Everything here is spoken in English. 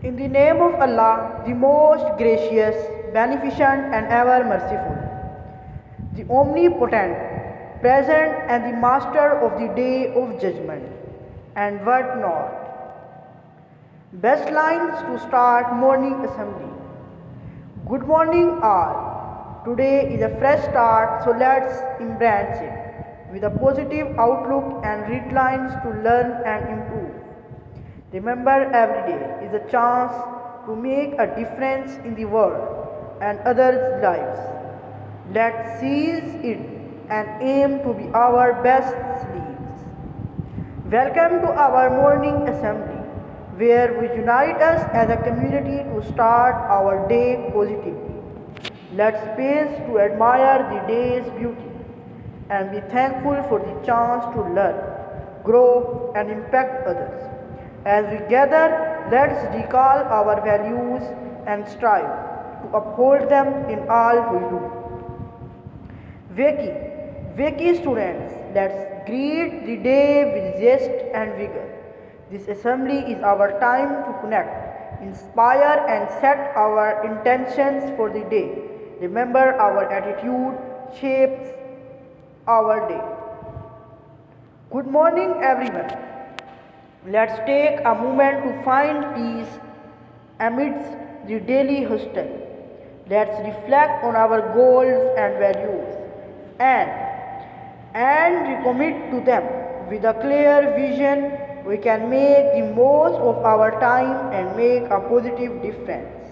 In the name of Allah, the most gracious, beneficent and ever merciful, the omnipotent, present and the master of the day of judgment, and what not. Best lines to start morning assembly. Good morning all. Today is a fresh start, so let's embrace it with a positive outlook and read lines to learn and improve. Remember, every day is a chance to make a difference in the world and others' lives. Let's seize it and aim to be our best selves. Welcome to our morning assembly, where we unite us as a community to start our day positively. Let's pause to admire the day's beauty and be thankful for the chance to learn, grow, and impact others. As we gather, let's recall our values and strive to uphold them in all we do. Wakey students, let's greet the day with zest and vigor. This assembly is our time to connect, inspire and set our intentions for the day. Remember, our attitude shapes our day. Good morning everyone. Let's take a moment to find peace amidst the daily hustle. Let's reflect on our goals and values and recommit to them. With a clear vision, we can make the most of our time and make a positive difference.